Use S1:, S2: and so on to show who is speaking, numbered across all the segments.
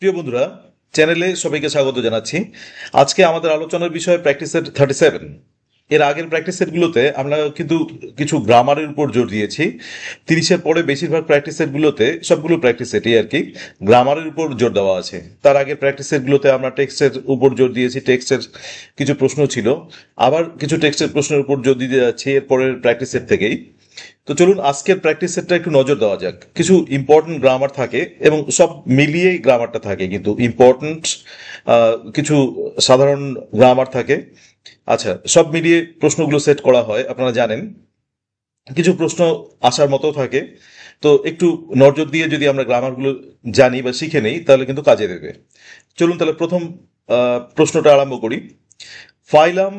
S1: প্রিয় বন্ধুরা, চ্যানেলে সবাইকে স্বাগত জানাচ্ছি। আজকে আমাদের আলোচনার বিষয় প্র্যাকটিস সেট 37। এর আগের প্র্যাকটিস সেটগুলোতে আমরা কিন্তু কিছু গ্রামারের উপর জোর দিয়েছি। 30-এর পরে বেশিরভাগ প্র্যাকটিস সেটগুলোতে, সবগুলো প্র্যাকটিস সেটই আর কি, গ্রামারের উপর জোর দেওয়া আছে। তার আগের প্র্যাকটিস সেটগুলোতে আমরা টেক্সটের উপর জোর দিয়েছি, টেক্সটের কিছু প্রশ্ন ছিল, আবার কিছু টেক্সটের প্রশ্নের উপর জোর দিতে যাচ্ছি এরপরের প্র্যাকটিস সেট থেকেই। তো চলুন আজকের প্র্যাকটিস সেটটা একটু নজর দেওয়া যাক। কিছু ইম্পর্টেন্ট গ্রামার থাকে এবং সব মিলিয়েই গ্রামারটা থাকে, কিন্তু ইম্পর্টেন্ট কিছু সাধারণ গ্রামার থাকে। আচ্ছা, সব মিলিয়ে প্রশ্নগুলো সেট করা হয়, আপনারা জানেন। কিছু প্রশ্ন আসার মতো থাকে, তো একটু নজর দিয়ে যদি আমরা গ্রামারগুলো জানি বা শিখে নেই তাহলে কিন্তু কাজে দেবে। চলুন তাহলে প্রথম প্রশ্নটা আরম্ভ করি। ফাইলাম,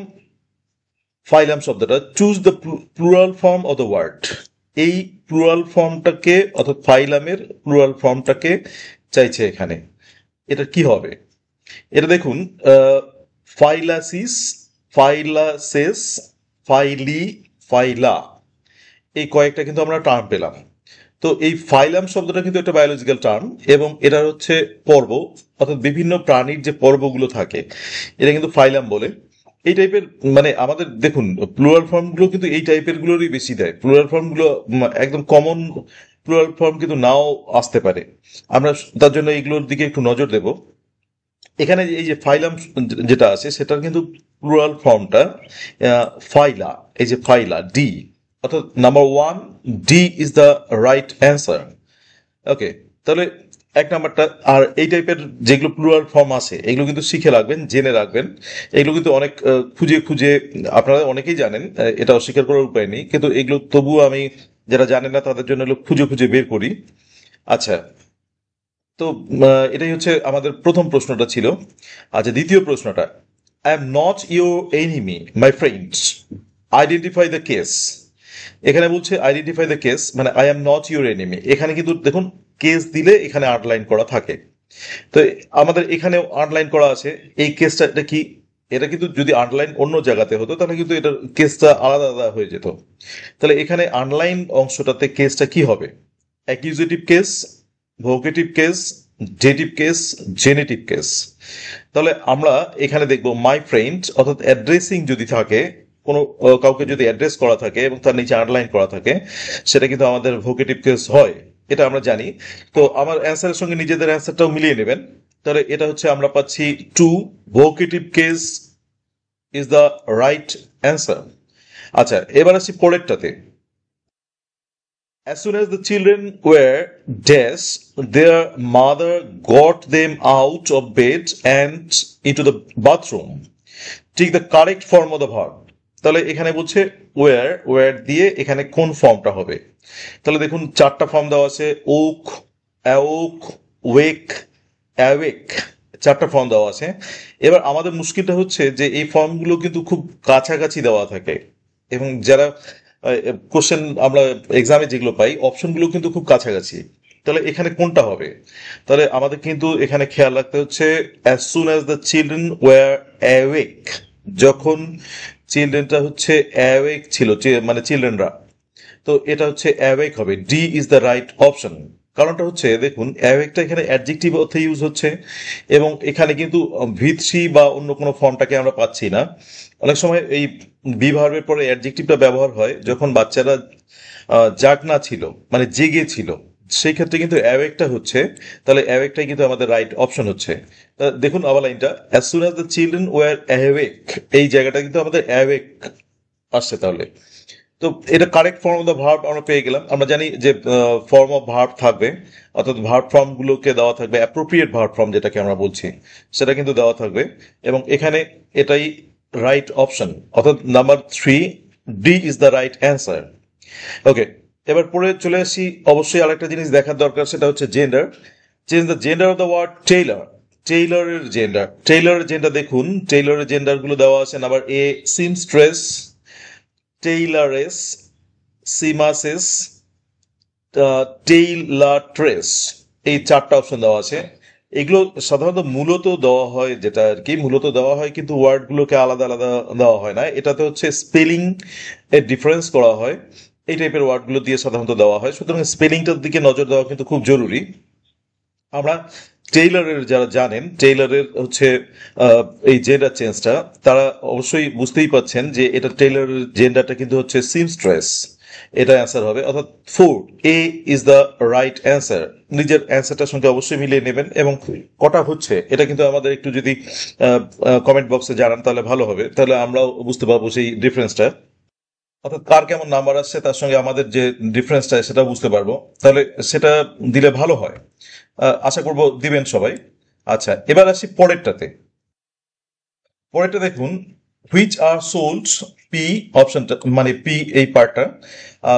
S1: ফাইলাম শব্দটা, choose the plural form of the word. এই প্লুরাল ফর্মটাকে, অর্থাৎ ফাইলামের প্লুরাল ফর্মটাকে চাইছে এখানে। এটা কি হবে? এটা দেখুন, ফাইলাসিস, ফাইলাসেস, ফাইলি, ফাইলা, এই কয়েকটা কিন্তু আমরা টার্ম পেলাম। তো এই ফাইলাম শব্দটা কিন্তু একটা বায়োলজিক্যাল টার্ম, এবং এটা হচ্ছে পর্ব, অর্থাৎ বিভিন্ন প্রাণীর যে পর্বগুলো থাকে এটা কিন্তু ফাইলাম বলে। এই টাইপের, মানে আমাদের দেখুন প্লুরাল ফর্মগুলো কিন্তু এই টাইপের গুলোরই বেশি দেয়। প্লুরাল ফর্মগুলো একদম কমন প্লুরাল ফর্ম কিন্তু নাও আসতে পারে। আমরা তার জন্য এইগুলোর দিকে একটু নজর দেব। এখানে এই যে ফাইলাম যেটা আছে সেটার কিন্তু প্লুরাল ফর্মটা ফাইলা। এই যে ফাইলা, ডি, অর্থাৎ number 1, D is the right answer. Okay, তাহলে এক নাম্বারটা। আর এই টাইপের যেগুলো প্লুরাল ফর্ম আছে এগুলো কিন্তু শিখে রাখবেন, জেনে রাখবেন। এগুলো কিন্তু অনেক খুঁজে খুঁজে, আপনারা অনেকেই জানেন, এটা অস্বীকার করার উপায় নেই, কিন্তু এগুলো তবুও আমি যারা জানেন না তাদের জন্য এগুলো খুঁজে খুঁজে বের করি। আচ্ছা, তো এটাই হচ্ছে আমাদের প্রথম প্রশ্নটা ছিল। আচ্ছা, দ্বিতীয় প্রশ্নটা, I am not your enemy my friends, identify the case. এখানে বলছে আইডেন্টিফাই দ্য কেস, মানে I am not your enemy. এখানে কিন্তু দেখুন কেস দিলে এখানে আন্ডারলাইন করা থাকে। তো আমাদের এখানেও আন্ডারলাইন করা আছে। এই কেসটা এটা কি? এটা কিন্তু যদি আন্ডারলাইন অন্য জায়গাতে হতো তাহলে কিন্তু এটার কেসটা আলাদা আলাদা হয়ে যেত। তাহলে এখানে আন্ডারলাইন অংশটাতে কেসটা কি হবে? Accusative case, vocative case, dative case, genitive case. তাহলে আমরা এখানে দেখব মাই ফ্রেন্ড, অর্থাৎ অ্যাড্রেসিং যদি থাকে, কোনো কাউকে যদি অ্যাড্রেস করা থাকে এবং তার নিচে আন্ডারলাইন করা থাকে, সেটা কিন্তু আমাদের ভোকেটিভ কেস হয়, এটা আমরা জানি। তো আমার অ্যান্সারের সঙ্গে নিজেদের অ্যান্সারটাও মিলিয়ে নেবেন। তাহলে এটা হচ্ছে আমরা পাচ্ছি two, vocative case is the right answer. আচ্ছা, এবার আসছি পরেরটাতে। As soon as the children were dash, their mother got them out of bed and into the bathroom. Take the correct form of the verb. তাহলে এখানে বলছে war, war দিয়ে এখানে কোন ফর্মটা হবে? তাহলে দেখুন চারটা ফর্ম দেওয়া আছে, ওক, অ্যাওক, ওয়েক, অ্যাওয়েক, চারটা ফর্ম দেওয়া আছে। এবার আমাদের মুশকিলটা হচ্ছে যে এই ফর্মগুলো কিন্তু খুব কাছাকাছি দেওয়া থাকে, এবং যারা কোশ্চেন আমরা এক্সামে যেগুলো পাই অপশনগুলো কিন্তু খুব কাছাকাছি। তাহলে এখানে কোনটা হবে? তাহলে আমাদের কিন্তু এখানে খেয়াল রাখতে হচ্ছে as soon as the children were awake, যখন চিলড্রেনটা হচ্ছে অ্যাওয়েক ছিল, মানে চিলড্রেনরা, তো এটা হচ্ছে অ্যাওয়েক হবে। D is the right option. কারণটা হচ্ছে দেখুন অ্যাওয়েকটা এখানে অ্যাডজেক্টিভ অর্থে ইউজ হচ্ছে, এবং এখানে কিন্তু ভিত্রি বা অন্য কোনো ফর্মটাকে আমরা পাচ্ছি না। অনেক সময় এই বি ভার্বের পরে অ্যাডজেক্টিভটা ব্যবহার হয় যখন বাচ্চারা জাগনা ছিল, মানে জেগে ছিল, সেই ক্ষেত্রে কিন্তু অ্যাওয়েকটা হচ্ছে। তাহলে অ্যাওয়েকটাই কিন্তু আমাদের রাইট অপশন হচ্ছে। দেখুন আবার লাইনটা, as soon as the children were awake, এই জায়গাটা কিন্তু আমাদের অ্যাওয়েক আসছে। তাহলে তো এটা correct form of the verb আমরা পেয়ে গেলাম। আমরা জানি যে ফর্ম অফ ভার্ব থাকবে, অর্থাৎ ভার্ব ফর্মগুলোকে দেওয়া থাকবে, অ্যাপ্রোপ্রিয়েট ভার্ব ফর্ম যেটাকে আমরা বলছি সেটা কিন্তু দেওয়া থাকবে, এবং এখানে এটাই রাইট অপশন, অর্থাৎ number 3, D is the right answer. Okay, এবার পরে চলে আসি। অবশ্যই আরেকটা জিনিস দেখার দরকার, সেটা হচ্ছে gender. Change the gender of the word tailor. টেইলরের জেন্ডার, টেইলরের জেন্ডার দেখুন, টেইলরের জেন্ডার গুলো দেওয়া আছে। নাম্বার এ সিমস্ট্রেস, টেইলারেস, সিমাসেস, টেইলাট্রেস, এই চারটা অপশন দেওয়া আছে। এগুলো সাধারণত মূলত দেওয়া হয়, যেটা আর কি মূলত দেওয়া হয়, কিন্তু ওয়ার্ডগুলোকে আলাদা আলাদা দেওয়া হয় না। এটাতে হচ্ছে স্পেলিং এর ডিফারেন্স করা হয়, এই টাইপের ওয়ার্ডগুলো দিয়ে সাধারণত দেওয়া হয়। সুতরাং স্পেলিংটার দিকে নজর দেওয়া কিন্তু খুব জরুরি। আমরা টেইলরের যারা জানেন, টেইলরের হচ্ছে এই জেন্ডার চেঞ্জটা, তারা অবশ্যই বুঝতেই পাচ্ছেন যে এটা টেইলরের জেন্ডারটা কিন্তু হচ্ছে সিমস্ট্রেস। এটা অ্যান্সার হবে, অর্থাৎ 4 এ ইজ দ্য রাইট অ্যান্সার। নিজের অ্যান্সারটার সঙ্গে অবশ্যই মিলিয়ে নেবেন, এবং কটা হচ্ছে এটা কিন্তু আমাদের একটু যদি কমেন্ট বক্সে জানান তাহলে ভালো হবে, তাহলে আমরাও বুঝতে পারবো সেই ডিফারেন্সটা, অর্থাৎ কার কেমন নাম্বার আসছে তার সঙ্গে আমাদের যে ডিফারেন্সটা সেটা বুঝতে পারবো, তাহলে সেটা দিলে ভালো হয়। আশা করব দিবেন সবাই। আচ্ছা, এবার আসি পরেরটাতে। পরেরটা দেখুন, হুইচ আর সোল্ড, পি অপশনটা মানে পি এই পার্টটা,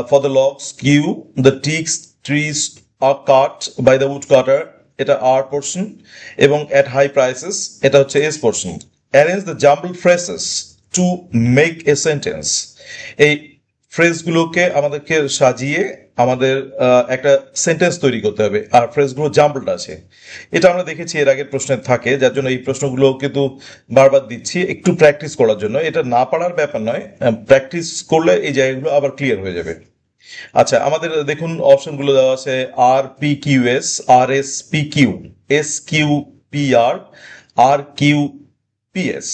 S1: for the logs, Q the teaks trees are cut by the woodcutter, এটা আর পোর্শন, এবং এট হাই প্রাইসেস এটা হচ্ছে S portion. Arrange the jumble phrases to make a sentence. এই ফ্রেজগুলোকে আমাদেরকে সাজিয়ে আমাদের একটা সেন্টেন্স তৈরি করতে হবে, আর ফ্রেজগুলো জাম্বলড আছে। এটা আমরা দেখেছি এর আগের প্রশ্নে থাকে, যার জন্য এই প্রশ্নগুলো কিন্তু বারবার দিচ্ছি একটু প্র্যাকটিস করার জন্য। এটা না পারার ব্যাপার নয়, প্র্যাকটিস করলে এই জায়গাগুলো আবার ক্লিয়ার হয়ে যাবে। আচ্ছা, আমাদের দেখুন অপশনগুলো দেওয়া আছে R P Q S, R S P Q, S Q P R Q P S.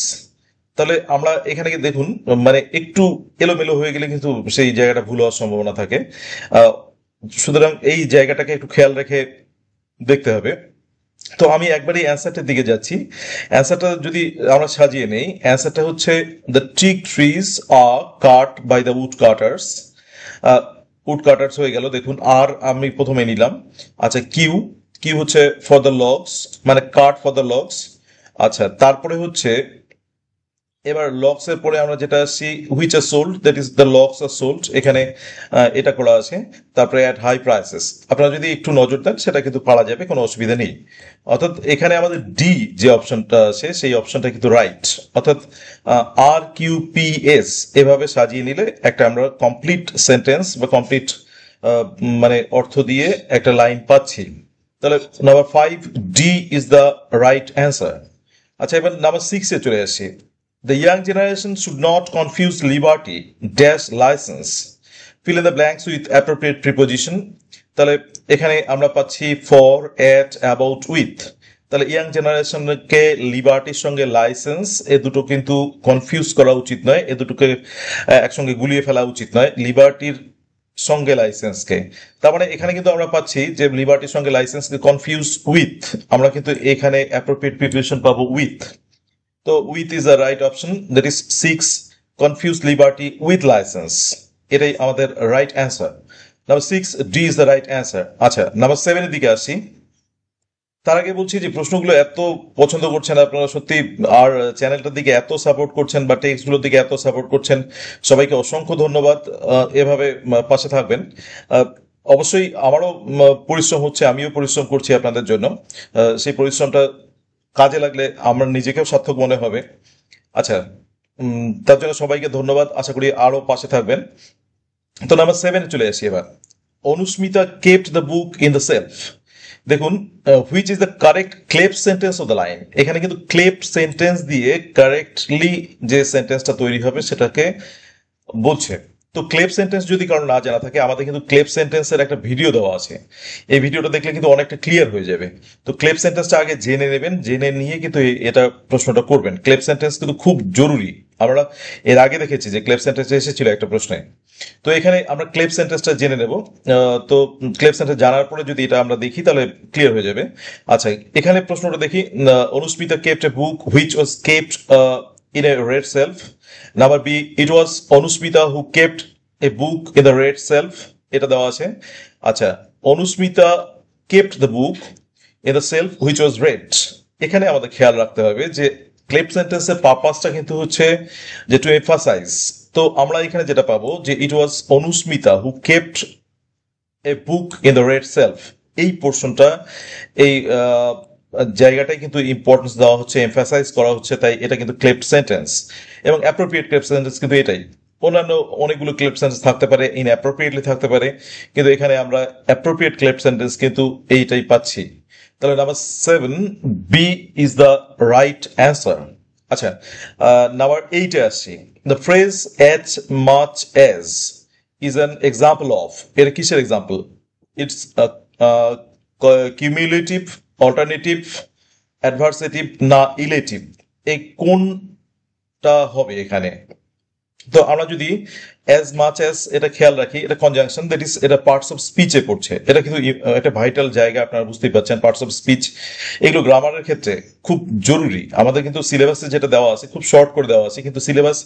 S1: তাহলে আমরা এখানে দেখুন মানে একটু এলোমেলো হয়ে গেলে কিন্তু সেই জায়গাটা ভুল হওয়ার সম্ভাবনা থাকে। সুতরাং এই জায়গাটাকে একটু খেয়াল রেখে দেখতে হবে। তো আমি একবারই অ্যান্সারটার দিকে যাচ্ছি। অ্যান্সারটা যদি আমরা সাজিয়ে নেই, অ্যান্সারটা হচ্ছে the teak trees are cut by the woodcutters. Woodcutters হয়ে গেল, দেখুন আর আমি প্রথমে নিলাম। আচ্ছা, কিউ, কিউ হচ্ছে ফর দ্য লগস, মানে কাট ফর দ্য লগস। আচ্ছা, তারপরে হচ্ছে এবার লগস এর পরে আমরা যেটা আসছি, which are sold, that is the logs are sold, এখানে এটা করা আছে। তারপরে অ্যাট হাই প্রাইসেস, আপনারা যদি একটু নজর দেন সেটা কিন্তু পারা যাবে, কোনো অসুবিধা নেই। অর্থাৎ এখানে আমাদের ডি যে অপশনটা আছে সেই অপশনটা কিন্তু রাইট, অর্থাৎ আর কিউ পি এস এভাবে সাজিয়ে নিলে একটা আমরা কমপ্লিট সেন্টেন্স বা কমপ্লিট মানে অর্থ দিয়ে একটা লাইন পাচ্ছি। তাহলে number 5 D is the right answer. আচ্ছা, এবার নাম্বার 6 এ চলে আসি। The young generation should not confuse liberty dash license. Fill in the blanks with appropriate preposition. তাহলে এখানে আমরা পাচ্ছি ফর, এট, অ্যাবাউট, উইথ। তাহলে ইয়াং জেনারেশনকে লিবার্টির সঙ্গে লাইসেন্স এ দুটো কিন্তু কনফিউজ করা উচিত নয়, এ দুটোকে একসঙ্গে গুলিয়ে ফেলা উচিত নয়, লিবার্টির সঙ্গে লাইসেন্সকে। তার মানে এখানে কিন্তু আমরা পাচ্ছি যে লিবার্টির সঙ্গে লাইসেন্সকে কনফিউজ উইথ, আমরা কিন্তু এখানে অ্যাপ্রোপ্রিয়েট প্রিপোজিশন পাবো উইথ। তো with is the right option, that is 6, confuse liberty with licence, এটাই আমাদের right answer. Number 6 D is the right answer. আচ্ছা, নাম্বার 7 এর দিকে আসি। তার আগে বলছি যে প্রশ্নগুলো এত পছন্দ করছেন আপনারা সত্যি, আর চ্যানেলটার দিকে এত সাপোর্ট করছেন বা টেক্সটগুলোর দিকে এত সাপোর্ট করছেন, সবাইকে অসংখ্য ধন্যবাদ। এভাবে পাশে থাকবেন। অবশ্যই আমারও পরিশ্রম হচ্ছে, আমিও পরিশ্রম করছি আপনাদের জন্য। সেই পরিশ্রমটা কাজে লাগলে আমার নিজেকেও সার্থক মনে হবে। আচ্ছা, তার জন্য সবাইকে ধন্যবাদ, আশা করি আরো পাশে থাকবেন। তো নাম্বার 7 চলে আসি এবার। Anusmita kept the book in the shelf. দেখুন, which is the correct cleft sentence of the line. এখানে কিন্তু ক্লেপ সেন্টেন্স দিয়ে কারেক্টলি যে সেন্টেন্সটা তৈরি হবে সেটাকে বলছে। তো ক্লেপ সেন্টেন্স যদি কারো না জানা থাকে, আমাদের কিন্তু ক্লেপ সেন্টেন্সের একটা ভিডিও দেওয়া আছে, এই ভিডিওটা দেখলে কিন্তু অনেকটা ক্লিয়ার হয়ে যাবে। তো ক্লেপ সেন্টেন্সটা আগে জেনে নেবেন, জেনে নিয়ে কিন্তু এটা প্রশ্নটা করবেন। ক্লেপ সেন্টেন্স কিন্তু খুব জরুরি, আমরা এর আগে দেখেছি যে ক্লেপ সেন্টেন্স এসেছিল একটা প্রশ্নে। তো এখানে আমরা ক্লেপ সেন্টেন্সটা জেনে নেব। তো ক্লেপ সেন্টেন্স জানার পরে যদি এটা আমরা দেখি তাহলে ক্লিয়ার হয়ে যাবে। আচ্ছা, এখানে প্রশ্নটা দেখি। Anusmita kept a book which was kept in a red shelf. Number B, it was Anusmita who kept a book in the red shelf. এটা দেওয়া আছে। আচ্ছা, Anusmita kept the book in the shelf which was red. এখানে আমাদের খেয়াল রাখতে হবে যে ক্লেপ সেন্টেন্সের পারপাসটা কিন্তু হচ্ছে যে টু এমফাসাইজ। তো আমরা এখানে যেটা পাবো যে it was Anusmita who kept a book in the red shelf, এই পোর্শনটা এই জায়গাটাই কিন্তু ইম্পর্টেন্স দেওয়া হচ্ছে, এমফাসাইজ করা হচ্ছে, তাই এটা কিন্তু ক্লেপ্ট সেন্টেন্স। এবং অ্যাপ্রোপ্রিয়েট ক্লেপ্ট সেন্টেন্স কিন্তু এটাই। অন্যান্য অনেকগুলো ক্লেপ্ট সেন্টেন্স থাকতে পারে, ইনঅ্যাপ্রোপ্রিয়েটলি থাকতে পারে, কিন্তু এখানে আমরা অ্যাপ্রোপ্রিয়েট ক্লেপ্ট সেন্টেন্স কিন্তু এইটাই পাচ্ছি। তাহলে number 7 B is the right answer. আচ্ছা, নাম্বার 8 এ আসছি। The phrase as much as is an example of, এটা কিসের example? It's cumulative alternative, adversative না ইলেটিভ, এই কোনটা হবে এখানে? তো আমরা যদি অ্যাজ মাচ অ্যাজ এটা খেয়াল রাখি, এটা কনজাংশন, দ্যাট ইজ এটা পার্টস অফ স্পিচে পড়ছে। এটা কিন্তু একটা ভাইটাল জায়গা, আপনারা বুঝতেই পারছেন। পার্টস অফ স্পিচ এগুলো গ্রামারের ক্ষেত্রে খুব জরুরি। আমাদের কিন্তু সিলেবাসে যেটা দেওয়া আছে খুব শর্ট করে দেওয়া আছে, কিন্তু সিলেবাস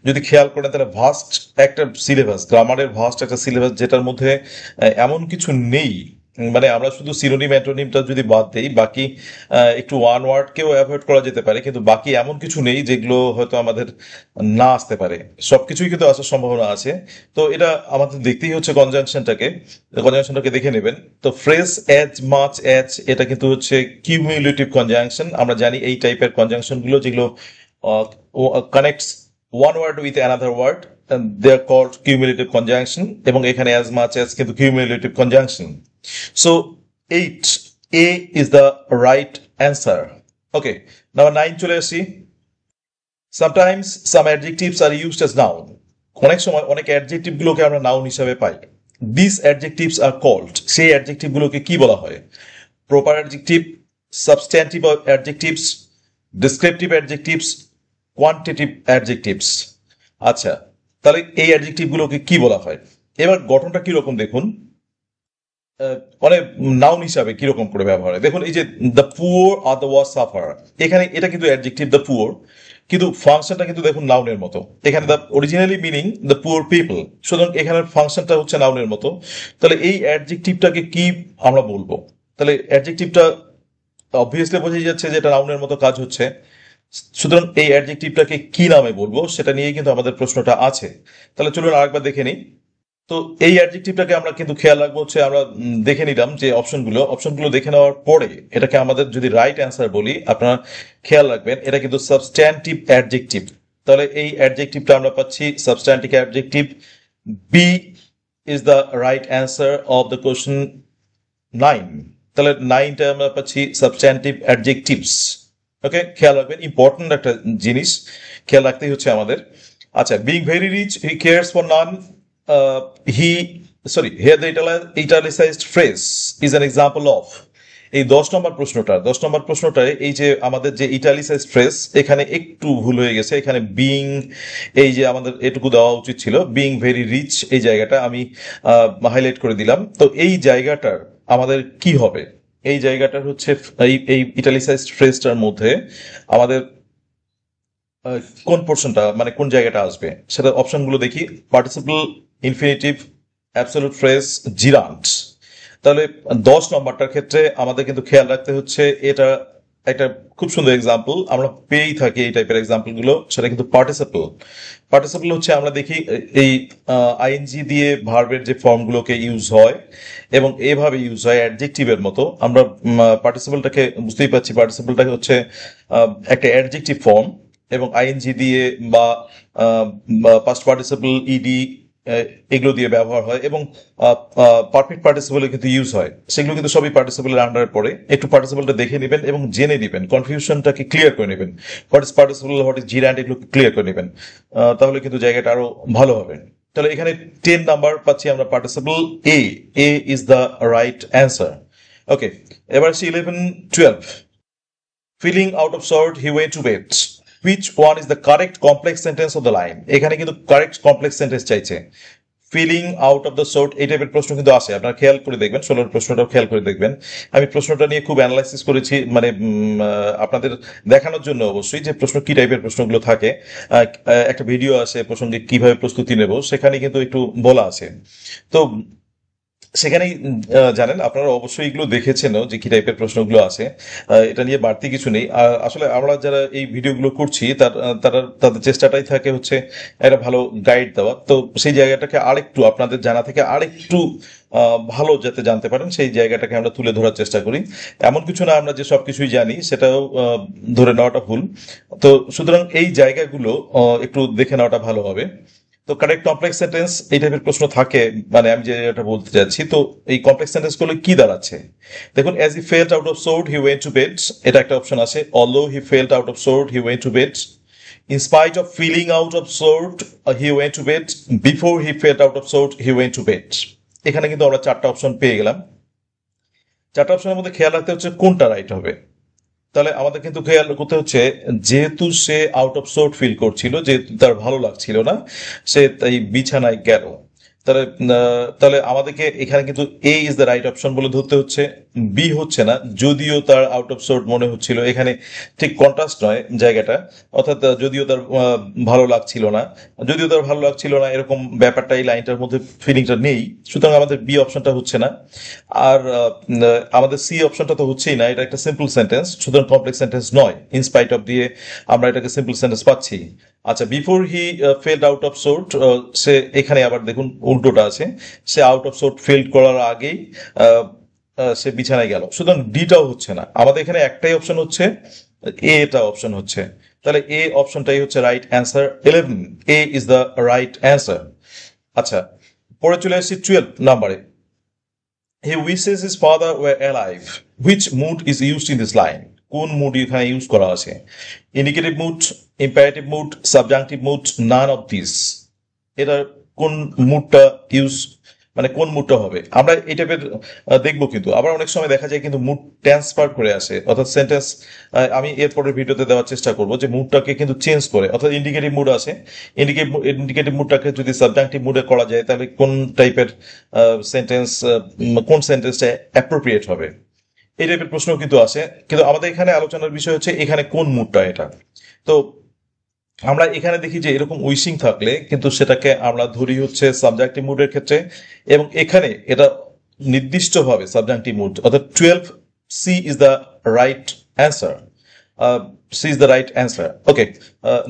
S1: যদি খেয়াল করেন তাহলে ভাস্ট একটা সিলেবাস, গ্রামারের ভাস্ট একটা সিলেবাস, যেটার মধ্যে এমন কিছু নেই। মানে আমরা শুধু সিনোনিম অ্যান্টোনিমটা যদি বাদ দেই, বাকি একটু ওয়ান ওয়ার্ডকেও অ্যাভয়েড করা যেতে পারে, কিন্তু বাকি এমন কিছু নেই যেগুলো হয়তো আমাদের না আসতে পারে। সবকিছুই কিন্তু আসার সম্ভাবনা আছে। তো এটা আমাদের দেখতেই হচ্ছে কনজাংশনটাকে দেখে নেবেন। তো ফ্রেজ অ্যাজ মাচ অ্যাজ, এটা কিন্তু হচ্ছে কিউমুলেটিভ কনজাংশন। আমরা জানি এই টাইপের কনজাংশন গুলো যেগুলো connects one word with another word, they are called cumulative conjunction, এবং এখানে অ্যাজ মাচ অ্যাজ কিন্তু cumulative conjunction. So 8, A is the right answer. Okay, number 9 চলে আসি। Sometimes some adjectives are used as noun. অনেক সময় অনেক adjective গুলোকে আমরা নাউন হিসাবে পাই। These adjectives are called, সেই অ্যাডজেক্টিভ গুলোকে কি বলা হয়? Proper adjective, substantive adjectives, descriptive adjectives, quantitative adjectives. আচ্ছা, তাহলে এই অ্যাডজেক্টিভ গুলোকে কি বলা হয়? এবার গঠনটা কিরকম দেখুন, মানে নাউন হিসাবে কিরকম করে ব্যবহার হয় দেখুন। এই যে the poor are the was suffer, এখানে এটা কিন্তু অ্যাডজেক্টিভ দ্য পুয়ার, কিন্তু ফাংশনটা কিন্তু দেখুন নাউনের মতো। এখানে the originally meaning the poor people, সুতরাং এখানের ফাংশনটা হচ্ছে নাউনের মতো। তাহলে এই অ্যাডজেক্টিভটাকে কি আমরা বলবো? তাহলে অ্যাডজেক্টিভটা অবভিয়াসলি বোঝাই যাচ্ছে যে এটা নাউনের মতো কাজ হচ্ছে। সুতরাং এই অ্যাডজেক্টিভটাকে কি নামে বলবো সেটা নিয়ে কিন্তু আমাদের প্রশ্নটা আছে। তাহলে চলুন আরেকবার দেখে নিই। তো এই অ্যাডজেক্টিভটাকে আমরা কিন্তু খেয়াল রাখবো হচ্ছে, আমরা দেখে নিলাম যে অপশনগুলো দেখে নেওয়ার পরে এটাকে আমাদের যদি রাইট অ্যান্সার বলি, আপনারা খেয়াল রাখবেন এটা কিন্তু সাবস্ট্যান্টিভ অ্যাডজেক্টিভ। তাহলে এই অ্যাডজেক্টিভটা আমরা পাচ্ছি substantive adjective. B is the right answer of the question 9। তাহলে 9টা আমরা পাচ্ছি সাবস্ট্যান্টিভ অ্যাডজেক্টিভস। ওকে, খেয়াল রাখবেন, ইম্পর্টেন্ট একটা জিনিস খেয়াল রাখতেই হচ্ছে আমাদের। আচ্ছা, being very rich he cares for none, here the italicized phrase is an example of। এই 10 নম্বর প্রশ্নটায় এই যে আমাদের যে ইটালিসাইজড ফ্রেজ, এখানে একটু ভুল হয়ে গেছে। এখানে বিং, এই যে আমাদের এটুকু দেওয়া উচিত ছিল, বিং ভেরি রিচ, এই জায়গাটা আমি হাইলাইট করে দিলাম। তো এই জায়গাটার আমাদের কি হবে? এই জায়গাটার হচ্ছে এই ইটালিসাইজড ফ্রেজটার মধ্যে আমাদের কোন পোর্শনটা, মানে কোন জায়গাটা আসবে সেটা অপশনগুলো দেখি। Participle, infinitive, absolute phrase, gerund. তাহলে 10 নম্বরটার ক্ষেত্রে আমাদের কিন্তু খেয়াল রাখতে হচ্ছে, এটা একটা খুব সুন্দর এক্সাম্পল আমরা পেয়েই থাকি এই টাইপের এক্সাম্পল গুলো, সেটা কিন্তু পার্টিসিপল হচ্ছে আমরা দেখি এই আইএনজি দিয়ে ভার্বের যে ফর্মগুলোকে ইউজ হয় এবং এভাবে ইউজ হয় অ্যাডজেক্টিভের মতো। আমরা পার্টিসিপলটাকে বুঝতেই পারছি, পার্টিসিপলটাকে হচ্ছে একটা অ্যাডজেক্টিভ ফর্ম, এবং আইএনজি দিয়ে বা পাস্ট পার্টিসিপল, ইডি, এগুলো দিয়ে ব্যবহার হয়, এবং পারফেক্ট পার্টিসিপলে কিন্তু ইউজ হয়। সেগুলো কিন্তু সবই পার্টিসিপলের আন্ডারে পড়ে। একটু পার্টিসিপলটা দেখে নেবেন এবং জেনে নেবেন, কনফিউশনটাকে ক্লিয়ার করে নেবেন। What is participle, what is gerund, এগুলো ক্লিয়ার করে নেবেন, তাহলে কিন্তু জায়গাটা আরো ভালো হবে। তাহলে এখানে 10 নাম্বার পাচ্ছি আমরা participle A is the right answer. Okay, এবার 11, 12। Feeling out of sort he went to bed, which one is the correct complex sentence of the line? এখানে কিন্তু কারেক্ট কমপ্লেক্স সেন্টেন্স চাইছে। Filling out of the sort, এই টাইপের প্রশ্ন কিন্তু আসে, আপনারা খেয়াল করে দেখবেন। 16 প্রশ্নটাও খেয়াল করে দেখবেন। আমি প্রশ্নটা নিয়ে খুব অ্যানালাইসিস করেছি, মানে আপনাদের দেখানোর জন্য অবশ্যই যে প্রশ্ন কি টাইপের প্রশ্নগুলো থাকে। একটা ভিডিও আছে প্রসঙ্গে কিভাবে প্রস্তুতি নেব, সেখানে কিন্তু একটু বলা আছে। তো সেখানেই জানেন আপনারা অবশ্যই এগুলো দেখেছেনও যে কি টাইপের প্রশ্নগুলো আছে। এটা নিয়ে বাড়তি কিছু নেই। আর আসলে আমরা যারা এই ভিডিওগুলো করছি তাদের চেষ্টাটাই থাকে হচ্ছে একটা ভালো গাইড দেওয়া। তো সেই জায়গাটাকে আরেকটু আপনাদের জানা থেকে আরেকটু ভালো যাতে জানতে পারেন, সেই জায়গাটাকে আমরা তুলে ধরার চেষ্টা করি। এমন কিছু না আমরা যে সবকিছুই জানি, সেটাও ধরে নেওয়াটা ভুল। তো সুতরাং এই জায়গাগুলো একটু দেখে নেওয়াটা ভালো হবে। তো কারেক্ট কমপ্লেক্স সেন্টেন্স এই টাইপের প্রশ্ন থাকে, মানে আমি যেটা বলতে চাচ্ছি। তো এই কমপ্লেক্স সেন্টেন্স গুলো কি দাঁড়াচ্ছে দেখুন। As he felt out of sort he went to bed, এটা একটা অপশন আছে। Although he felt out of sort he went to bed, in spite of feeling out of sort he went to bed, before he felt out of sort he went to bed. এখানে কিন্তু আমরা 4টা option পেয়ে গেলাম। চারটা অপশনের মধ্যে খেয়াল রাখতে হচ্ছে কোনটা রাইট হবে। তাহলে আমাদের কিন্তু খেয়াল করতে হচ্ছে, যেহেতু সে আউট অফ সোর্ট ফিল করছিল, যেহেতু তার ভালো লাগছিল না, সে তাই বিছানায় গেল। তাহলে তাহলে আমাদেরকে এখানে কিন্তু এ ইজ দ্য রাইট অপশন বলে ধরতে হচ্ছে, বি হচ্ছে না, যদিও তার আউট অফ সোর্ট মনে হচ্ছিল। এখানে ঠিক কন্ট্রাস্ট নয় জায়গাটা, অর্থাৎ যদিও তার ভালো লাগছিল না, যদিও তার ভালো লাগছিল না এরকম ব্যাপারটা এই লাইনটার মধ্যে ফিলিংটা নেই, সুতরাং আমাদের বি অপশনটা হচ্ছে না। আর আমাদের সি অপশনটা তো হচ্ছেই না, এটা একটা সিম্পল সেন্টেন্স, সুতরাং কমপ্লেক্স সেন্টেন্স নয়। ইনস্পাইট অফ দিয়ে আমরা এটাকে সিম্পল সেন্টেন্স পাচ্ছি। আচ্ছা, before he felled out of sort, সে এখানে আবার দেখুন উল্টোটা আছে, সে আউট অফ সোর্ট ফেল্ড করার আগেই সে বিছানায় গেল, সুতরাং ডিটাও হচ্ছে না। আমাদের এখানে একটাই অপশন হচ্ছে, এটা অপশন হচ্ছে। তাহলে এ অপশনটাই হচ্ছে right answer. 11, A is the right answer. আচ্ছা, পরে চলে আসছি 12 নাম্বারে। He wishes his father were alive. Which mood is used in this line? কোন মুড এখানে ইউজ করা আছে? Indicative mood, imperative mood, subjunctive mood, none of this. এটা কোন মুডটা ইউজ, মানে কোন মুডটা হবে আমরা এই টাইপের দেখবো। কিন্তু আবার অনেক সময় দেখা যায় কিন্তু মুড ট্রান্সফার করে আসে, অর্থাৎ সেন্টেন্স আমি এরপরের ভিডিওতে দেওয়ার চেষ্টা করবো যে মুডটাকে কিন্তু চেঞ্জ করে, অর্থাৎ ইন্ডিকেটিভ মুড আছে, ইন্ডিকেটিভ মুডটাকে যদি সাবজাংটিভ মুডে করা যায় তাহলে কোন টাইপের সেন্টেন্স, কোন সেন্টেন্সটা অ্যাপ্রোপ্রিয়েট হবে, এই টাইপের প্রশ্ন কিন্তু আসে। কিন্তু আমাদের এখানে আলোচনার বিষয় হচ্ছে এখানে কোন মুডটা এটা। তো আমরা এখানে দেখি যে এরকম উইশিং থাকলে কিন্তু সেটাকে আমরা ধরি হচ্ছে সাবজেক্টিভ মুডের ক্ষেত্রে, এবং এখানে এটা নির্দিষ্টভাবে সাবজেক্টিভ মুড, অর্থাৎ 12 C is the right answer. C is the right answer. Okay,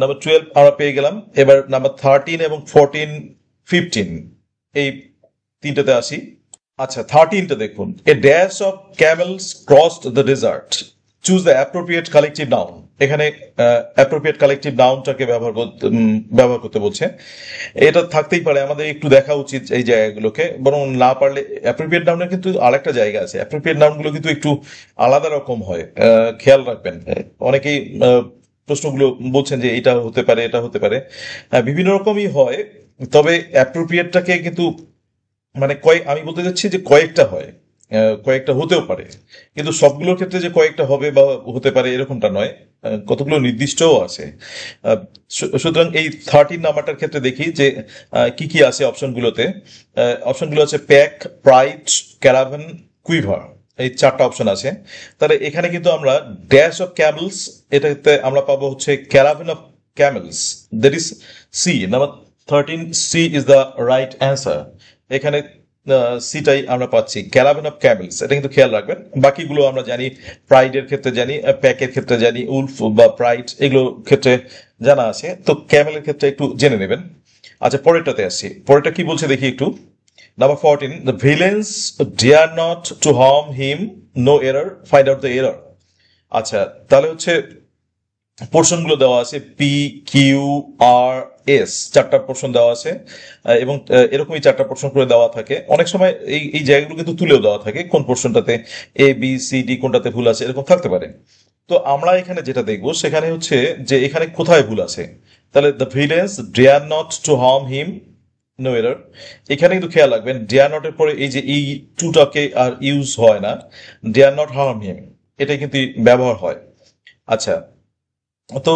S1: number 12 আমরা পেয়ে গেলাম। এবার নাম্বার 13 এবং 14, 15 এই তিনটাতে আসি। আচ্ছা, 13টা দেখুন, A dash of camels crossed the desert, choose the appropriate collective noun. এখানে অ্যাপ্রোপ্রিয়েট কালেকটিভ নাউনটাকে ব্যবহার করতে বলছে। এটা থাকতেই পারে, আমাদের একটু দেখা উচিত এই জায়গাগুলোকে, বরং না পারলে অ্যাপ্রোপ্রিয়েট নাউনের কিন্তু আরেকটা জায়গা আছে, অ্যাপ্রোপ্রিয়েট নাউনগুলো কিন্তু একটু আলাদা রকম হয়, খেয়াল রাখবেন। অনেকেই প্রশ্নগুলো বলছেন যে এটা হতে পারে, এটা হতে পারে, বিভিন্ন রকমই হয়। তবে অ্যাপ্রোপ্রিয়েটটাকে কিন্তু মানে আমি বলতে চাচ্ছি যে কয়েকটা হয়, কয়েকটা হতেও পারে, কিন্তু সবগুলোর ক্ষেত্রে যে কয়েকটা হবে বা হতে পারে এরকমটা নয়, কতগুলো নির্দিষ্টও আছে। সুতরাং এই 13 নাম্বারটার ক্ষেত্রে দেখি যে কি কি আছে অপশনগুলোতে। অপশনগুলো আছে প্যাক, প্রাইড, ক্যারাভান, কুইভার, এই চারটা অপশন আছে। তাহলে এখানে কিন্তু আমরা ড্যাশ অফ ক্যামেলস, এটাতে আমরা পাবো হচ্ছে caravan of camels, that is C. Number 13 C is the right answer. এখানে সিটাই আমরা পাচ্ছি, ক্যারাভান অফ ক্যামেলস, এটা কিন্তু খেয়াল রাখবেন। বাকিগুলো আমরা জানি, প্রাইডের ক্ষেত্রে জানি, প্যাকের ক্ষেত্রে জানি, উলফ বা প্রাইড এগুলোর ক্ষেত্রে জানা আছে, তো ক্যামেলের ক্ষেত্রে একটু জেনে নেবেন। আচ্ছা, পরেরটাতে আসছি, পরেরটা কি বলছে দেখি একটু। Number 14, the villains dare not to harm him, no error, find out the error. আচ্ছা, তাহলে হচ্ছে পোর্শনগুলো দেওয়া আছে, পি, কিউ, আর, এস, চারটা পোর্শন দেওয়া আছে, এবং এরকমই চারটা পোর্শন করে দেওয়া থাকে। অনেক সময় এই জায়গাগুলো কিন্তু তুলেও দেওয়া থাকে, কোন পোর্শনটাতে এ, বি, সি, ডি কোনটাতে ভুল আছে এরকম থাকতে পারে। তো আমরা এখানে যেটা দেখবো সেখানে হচ্ছে যে এখানে কোথায় ভুল আছে। তাহলে the villains dare not to harm him, no error. এখানে কিন্তু খেয়াল রাখবেন, ডেয়ার নটের পরে এই যে এই টুটাকে আর ইউজ হয় না, ডেয়ার নট হার্ম হিম এটাই কিন্তু ব্যবহার হয়। আচ্ছা, তো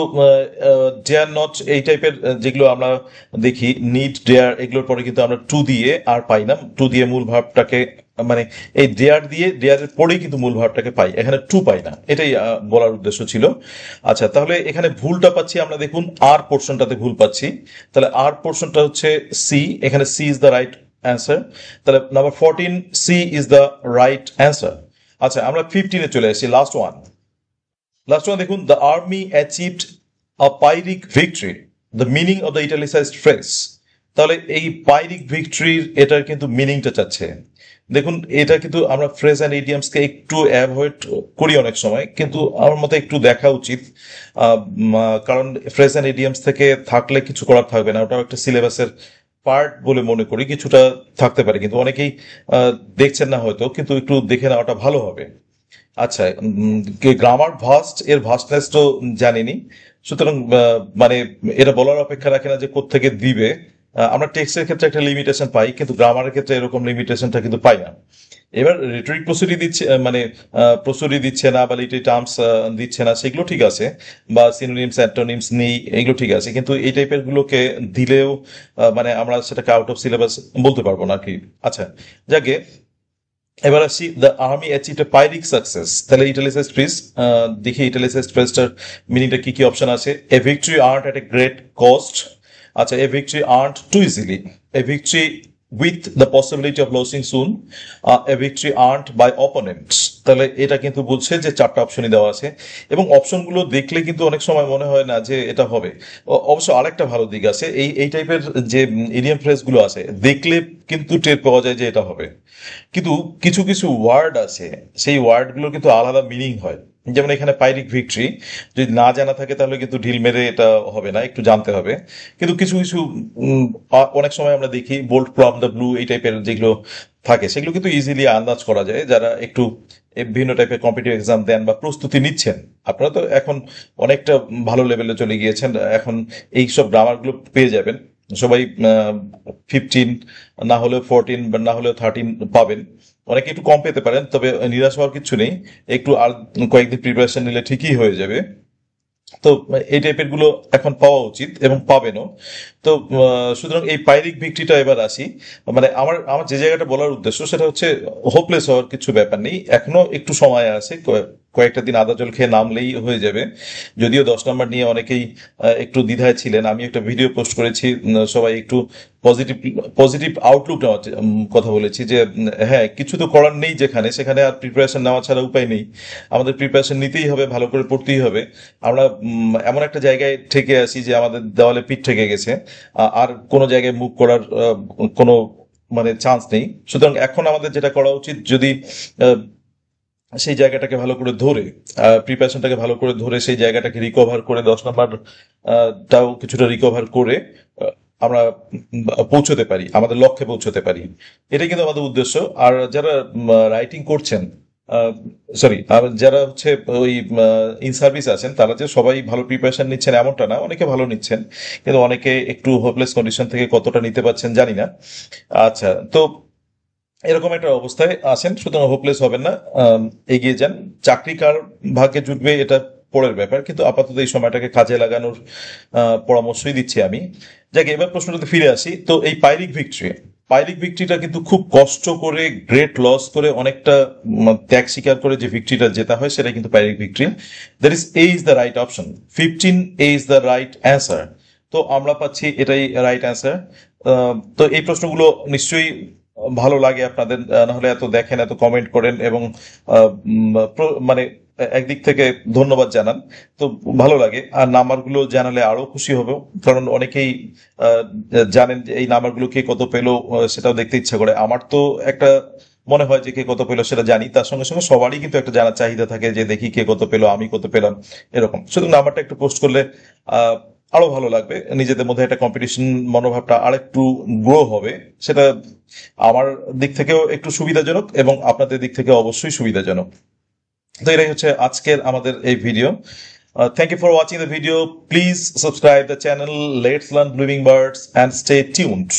S1: ডেয়ার নট এই টাইপের যেগুলো আমরা দেখি, নিড, ডেয়ার, এগুলোর পরে কিন্তু আমরা টু দিয়ে আর পাই না, টু দিয়ে মূল ভার্বটাকে, মানে এই ডেয়ার দিয়ে ডেয়ারের পরেই কিন্তু মূল ভার্বটাকে পাই, এখানে টু পাই না, এটাই বলার উদ্দেশ্য ছিল। আচ্ছা, তাহলে এখানে ভুলটা পাচ্ছি আমরা, দেখুন আর পোর্শনটাতে ভুল পাচ্ছি। তাহলে আর পোর্শনটা হচ্ছে সি, এখানে C is the right answer. তাহলে number 14 C is the right answer. আচ্ছা, আমরা 15-এ চলে আসছি, লাস্ট ওয়ান। দেখুন, the army achieved a Pyrrhic victory, the meaning of the italicised phrase. তাহলে এই পাইরিক ভিক্টরির এটার কিন্তু মিনিংটা চাচ্ছে। দেখুন, এটা কিন্তু আমরা ফ্রেজ অ্যান্ড ইডিয়ামসকে একটু অ্যাভয়েড করি অনেক সময়, কিন্তু আমার মতে একটু দেখা উচিত, কারণ ফ্রেজ অ্যান্ড ইডিয়ামস থেকে থাকলে কিছু করার থাকবে না, ওটাও একটা সিলেবাসের পার্ট বলে মনে করি, কিছুটা থাকতে পারে, কিন্তু অনেকেই দেখছেন না হয়তো, কিন্তু একটু দেখে নেওয়াটা ভালো হবে। আচ্ছা, গ্রামার ভাস্ট, এর ভাস্টনেস তো জানিনি, সুতরাং মানে এটা বলার অপেক্ষা রাখে না যে কোত্থেকে দিবে, আমরা টেক্সটের ক্ষেত্রে একটা লিমিটেশন পাই, কিন্তু গ্রামারের ক্ষেত্রে এরকম লিমিটেশনটা কিন্তু পাই না। এবার রেটরিক প্রসিডি দিচ্ছে, মানে প্রসিডি দিচ্ছে না বা লিটারি টার্মস দিচ্ছে না, সেগুলো ঠিক আছে, বা সিনোনিমস অ্যান্টোনিমস নেই, এগুলো ঠিক আছে, কিন্তু এই টাইপের গুলোকে দিলেও মানে আমরা সেটাকে আউট অফ সিলেবাস বলতে পারবো না কি। আচ্ছা, যাকে এবার আসি, the army achieved a Pyrrhic success. তাহলে ইটালিসাইজড ফ্রেজ, দেখি ইটালিসাইজড ফ্রেজটার মিনিংটা কি কি অপশন আছে। A victory earned at a great cost. আচ্ছা, a victory earned too easily, a victory with the possibility of losing soon, a victory earned by opponents. তাহলে এটা কিন্তু বলছে যে চারটা অপশনই দেওয়া আছে, এবং অপশনগুলো দেখলে কিন্তু অনেক সময় মনে হয় না যে এটা হবে। অবশ্য আরেকটা ভালো দিক আছে, এই টাইপের যে ইডিয়াম ফ্রেজগুলো আছে দেখলে কিন্তু টের পাওয়া যায় যে এটা হবে, কিন্তু কিছু কিছু ওয়ার্ড আছে, সেই ওয়ার্ডগুলোর কিন্তু আলাদা মিনিং হয়। যেমন এখানে পাইরিক ভিক্টরি, যদি না জানা থাকে তাহলে কিন্তু ঢিল মেরে এটা হবে না, একটু জানতে হবে। কিন্তু কিছু কিছু অনেক সময় আমরা দেখি বোল্ট ফ্রম দ্য ব্লু, এই টাইপের যেগুলো থাকে সেগুলো কিন্তু ইজিলি আন্দাজ করা যায়, যারা একটু বিভিন্ন টাইপের কম্পিটিটিভ এক্সাম দেন বা প্রস্তুতি নিচ্ছেন। আপনারা তো এখন অনেকটা ভালো লেভেলে চলে গিয়েছেন, এখন এই সব গ্রামারগুলো পেয়ে যাবেন সবাই। 15 না হলেও 14 বা না হলেও 13 পাবেন। অনেকে একটু কম পেতে পারেন, তবে নিরাশ হওয়ার কিছু নেই, একটু আর কয়েকদিন প্রিপারেশন নিলে ঠিকই হয়ে যাবে। তো এই টাইপের গুলো এখন পাওয়া উচিত এবং পাবেনও। তো সুতরাং এই পাইরিক ভিক্টরিটা এবার আসি, মানে আমার আমার যে জায়গাটা বলার উদ্দেশ্য সেটা হচ্ছে হোপলেস হওয়ার কিছু ব্যাপার নেই, এখনো একটু সময় আছে, কয়েকটা দিন আদা জল খেয়ে নামলেই হয়ে যাবে। যদিও 10 নম্বর নিয়ে অনেকেই একটু দ্বিধায় ছিলেন, আমি একটা ভিডিও পোস্ট করেছি, সবাই একটু পজিটিভ পজিটিভ আউটলুক নেওয়ার কথা বলেছি, যে হ্যাঁ, কিছু তো করার নেই, যেখানে সেখানে আর প্রিপারেশন নেওয়া ছাড়া উপায় নেই, আমাদের প্রিপারেশন নিতেই হবে, ভালো করে পড়তেই হবে। আমরা এমন একটা জায়গায় ঠেকে আছি যে আমাদের দেওয়ালে পিঠ ঠেকে গেছে, আর কোনো জায়গায় মুভ করার কোনো মানে চান্স নেই। সুতরাং এখন আমাদের যেটা করা উচিত, যদি সেই জায়গাটাকে ভালো করে ধরে, প্রিপারেশনটাকে ভালো করে ধরে সেই জায়গাটাকে রিকভার করে 10 নম্বর টাও কিছুটা রিকভার করে আমরা পৌঁছতে পারি, আমাদের লক্ষ্যে পৌঁছতে পারি, এটাই কিন্তু আমাদের উদ্দেশ্য। আর যারা রাইটিং করছেন, সরি, আর যারা হচ্ছে ওই ইন সার্ভিস আছেন, তারা যে সবাই ভালো প্রিপারেশন নিচ্ছেন এমনটা না, অনেকে ভালো নিচ্ছেন, কিন্তু অনেকে একটু হোপলেস কন্ডিশন থেকে কতটা নিতে পারছেন জানি না। আচ্ছা, তো এরকম একটা অবস্থায় আছেন, সুতরাং হোপলেস হবেন না, এগিয়ে যান। চাকরি কার ভাগ্যে জুটবে এটা পরের ব্যাপার, কিন্তু আপাতত এই সময়টাকে কাজে লাগানোর পরামর্শই দিচ্ছি আমি। যাকে এবার প্রশ্নটাতে ফিরে আসি, তো এই পাইরিক ভিক্টরিটা কিন্তু খুব কষ্ট করে, গ্রেট লস করে, অনেকটা ত্যাগ স্বীকার করে যে ভিক্টরিটা জেতা হয়, সেটা কিন্তু Pyrrhic victory. That is A is the right option, 15 A is the right answer. তো আমরা পাচ্ছি এটাই রাইট অ্যান্সার। তো এই প্রশ্নগুলো নিশ্চয়ই ভালো লাগে আপনাদের, নাহলে এত দেখেন, এত কমেন্ট করেন, এবং মানে একদিক থেকে ধন্যবাদ জানান, তো ভালো লাগে। আর নাম্বারগুলো জানালে আরো খুশি হব, কারণ অনেকেই জানেন যে এই নাম্বারগুলো কে কত পেলো, সেটাও দেখতে ইচ্ছা করে। আমার তো একটা মনে হয় যে কে কত পেলো সেটা জানি, তার সঙ্গে সঙ্গে সবারই কিন্তু একটা জানার চাহিদা থাকে যে দেখি কে কত পেলো, আমি কত পেলাম, এরকম। শুধু নাম্বারটা একটু পোস্ট করলে আরো ভালো লাগবে, নিজেদের মধ্যে একটা কম্পিটিশন মনোভাবটা আরেকটু গ্রো হবে, সেটা আমার দিক থেকেও একটু সুবিধাজনক এবং আপনাদের দিক থেকে অবশ্যই সুবিধাজনক। তো এটাই হচ্ছে আজকের আমাদের এই video. Thank you for watching the video. Please subscribe the channel let's learn blooming birds and stay tuned.